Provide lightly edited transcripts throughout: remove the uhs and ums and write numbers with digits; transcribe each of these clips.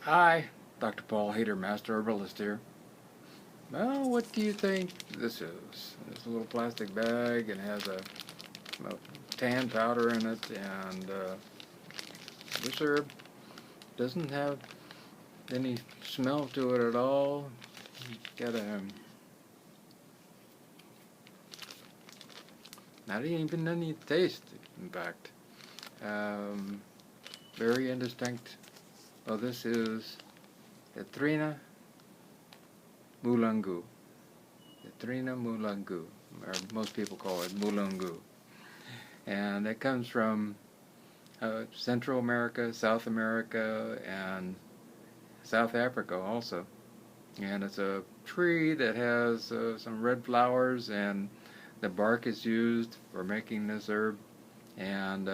Hi, Dr. Paul Haider, Master Herbalist here. Well, what do you think this is? It's a little plastic bag and has a tan powder in it, and this herb doesn't have any smell to it at all. Got a not even any taste, in fact. Um, Very indistinct. Well, this is Trina Mulungu. Trina Mulungu, or most people call it Mulungu. And it comes from Central America, South America, and South Africa also. And it's a tree that has some red flowers, and the bark is used for making this herb. And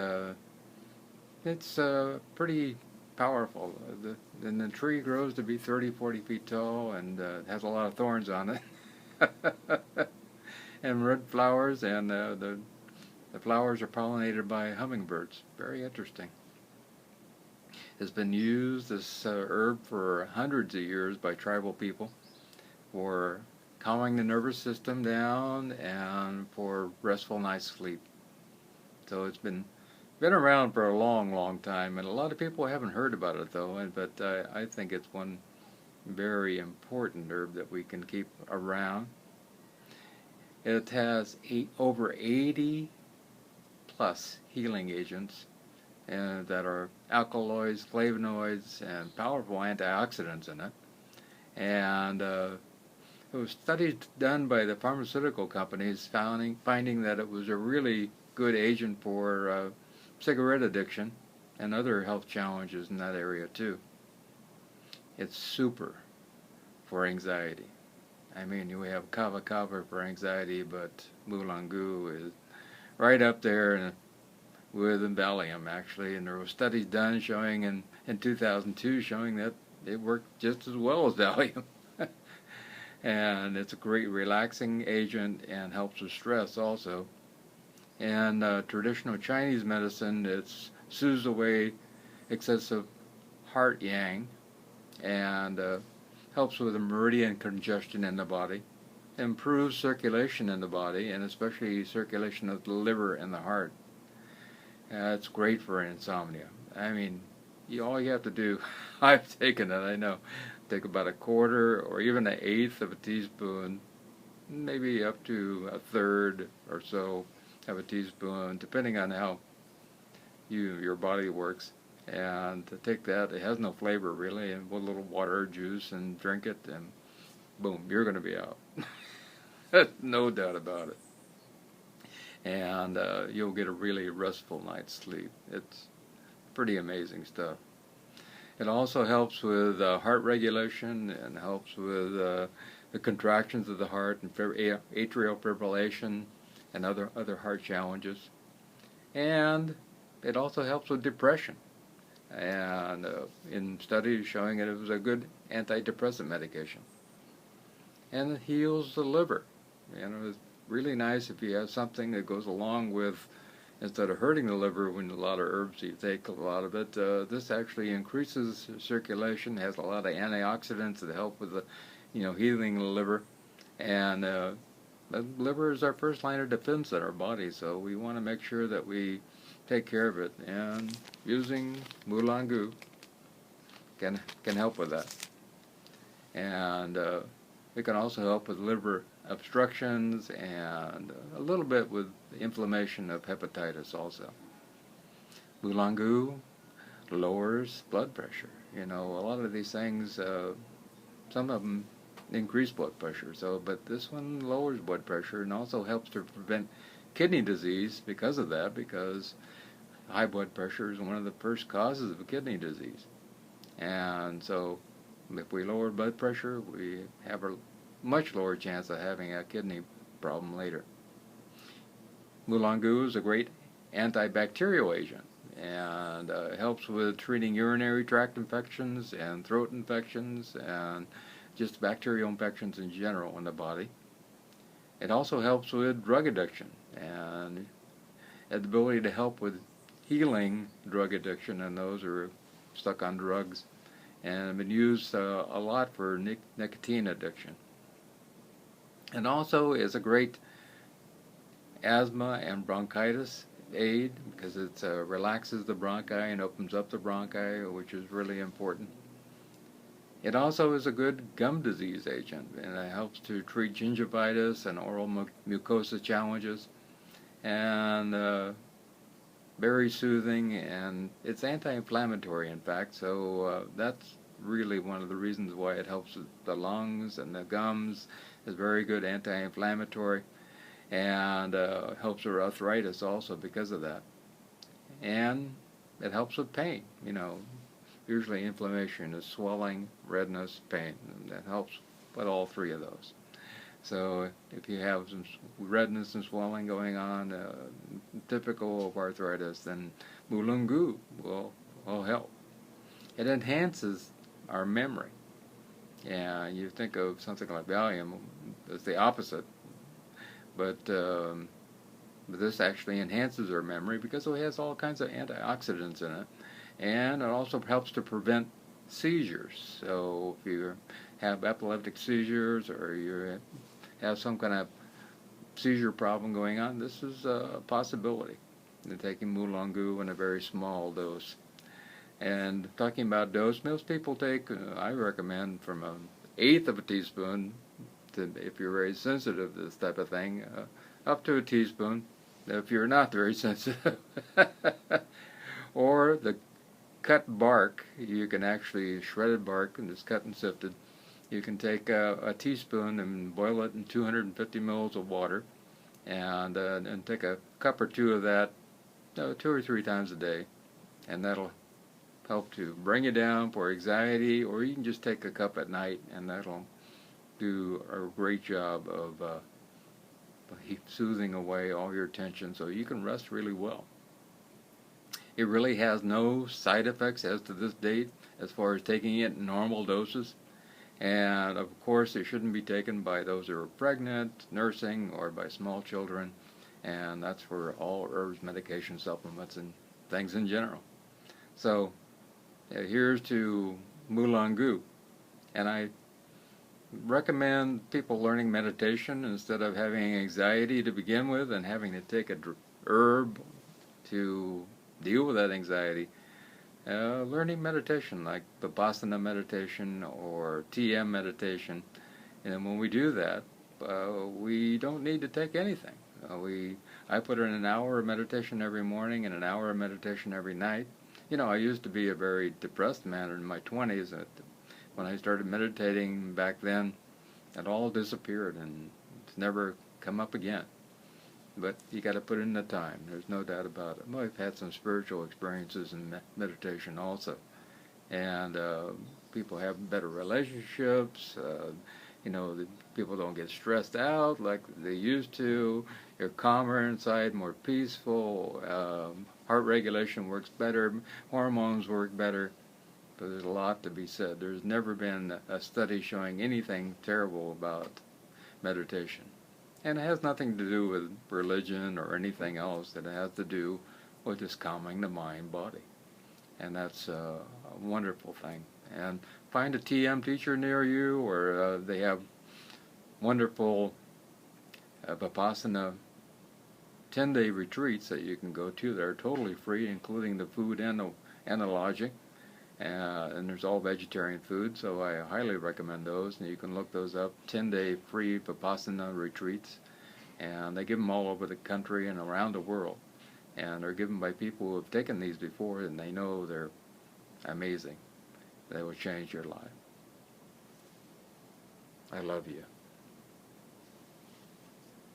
it's pretty powerful. And the tree grows to be 30, 40 feet tall, and has a lot of thorns on it. And red flowers, and the flowers are pollinated by hummingbirds. Very interesting. It's been used, this herb, for hundreds of years by tribal people for calming the nervous system down and for restful night's sleep. So it's been around for a long, long time, and a lot of people haven't heard about it though. But I think it's one very important herb that we can keep around. It has over 80 plus healing agents that are alkaloids, flavonoids, and powerful antioxidants in it. And it was studies done by the pharmaceutical companies finding that it was a really good agent for cigarette addiction and other health challenges in that area too. It's super for anxiety. I mean, we have kava kava for anxiety, but Mulungu is right up there with valium, actually. And there were studies done showing in 2002 showing that it worked just as well as valium. And it's a great relaxing agent and helps with stress also. And traditional Chinese medicine, it soothes away excessive heart yang and helps with the meridian congestion in the body, improves circulation in the body, and especially circulation of the liver and the heart. It's great for insomnia. I mean, all you have to do, I've taken it, I know, take about a quarter or even an eighth of a teaspoon, maybe up to a third or so of a teaspoon, depending on how your body works. And to take that, it has no flavor really, and with a little water or juice, and drink it, and boom, you're going to be out. No doubt about it. And you'll get a really restful night's sleep. It's pretty amazing stuff. It also helps with heart regulation and helps with the contractions of the heart and atrial fibrillation and other heart challenges. And it also helps with depression. And in studies showing that it was a good antidepressant medication. And it heals the liver. It's really nice if you have something that goes along with, instead of hurting the liver when a lot of herbs you take a lot of it, this actually increases circulation, has a lot of antioxidants that help with the, healing the liver. And the liver is our first line of defense in our body, so we want to make sure that we take care of it. And using Mulungu can help with that. And it can also help with liver obstructions and a little bit with inflammation of hepatitis also. Mulungu lowers blood pressure. A lot of these things, some of them increase blood pressure. But this one lowers blood pressure and also helps to prevent kidney disease because of that, because high blood pressure is one of the first causes of kidney disease. And so if we lower blood pressure, we have a much lower chance of having a kidney problem later. Mulungu is a great antibacterial agent, and helps with treating urinary tract infections and throat infections and just bacterial infections in general in the body. It also helps with drug addiction and the ability to help with healing drug addiction in those who are stuck on drugs. and been used a lot for nicotine addiction. And also is a great asthma and bronchitis aid because it relaxes the bronchi and opens up the bronchi, which is really important. It also is a good gum disease agent, and it helps to treat gingivitis and oral mucosa challenges, and very soothing, and it's anti-inflammatory, in fact, so that's really one of the reasons why it helps with the lungs and the gums. It's very good anti-inflammatory, and helps with arthritis also because of that. And it helps with pain, usually inflammation is swelling, redness, pain, and that helps with all three of those. So if you have some redness and swelling going on, typical of arthritis, then Mulungu will help. It enhances our memory. Yeah, you think of something like valium as the opposite, but this actually enhances our memory because it has all kinds of antioxidants in it, and it also helps to prevent seizures. So if you have epileptic seizures or you have some kind of seizure problem going on, this is a possibility. You're taking Mulungu in a very small dose. And talking about dose, most people take, I recommend from an eighth of a teaspoon, to, if you're very sensitive to this type of thing, up to a teaspoon, if you're not very sensitive. Or the cut bark, you can actually, shredded bark, and it's cut and sifted. You can take a teaspoon and boil it in 250 mils of water, and take a cup or two of that 2 or 3 times a day, and that'll help to bring you down for anxiety, or you can just take a cup at night, and that'll do a great job of soothing away all your tension so you can rest really well. It really has no side effects as to this date as far as taking it in normal doses. And of course it shouldn't be taken by those who are pregnant, nursing, or by small children. And that's for all herbs, medication, supplements, and things in general. So here's to Mulungu. And I recommend people learning meditation instead of having anxiety to begin with and having to take a herb to deal with that anxiety. Learning meditation like Vipassana meditation or TM meditation. And when we do that, we don't need to take anything. I put in an hour of meditation every morning and an hour of meditation every night. I used to be a very depressed man in my 20s. When I started meditating back then, it all disappeared and it's never come up again. But you got to put in the time. There's no doubt about it. I've had some spiritual experiences in meditation also, and people have better relationships. People don't get stressed out like they used to. You're calmer inside, more peaceful. Heart regulation works better. Hormones work better. But there's a lot to be said. There's never been a study showing anything terrible about meditation. And it has nothing to do with religion or anything else. It has to do with just calming the mind, body. And that's a wonderful thing. And find a TM teacher near you, or they have wonderful Vipassana 10-day retreats that you can go to. They're totally free, including the food and the lodging. And there's all vegetarian food, so I highly recommend those. And you can look those up, 10-day free Vipassana retreats. And they give them all over the country and around the world. And they're given by people who have taken these before, and they know they're amazing. They will change your life. I love you.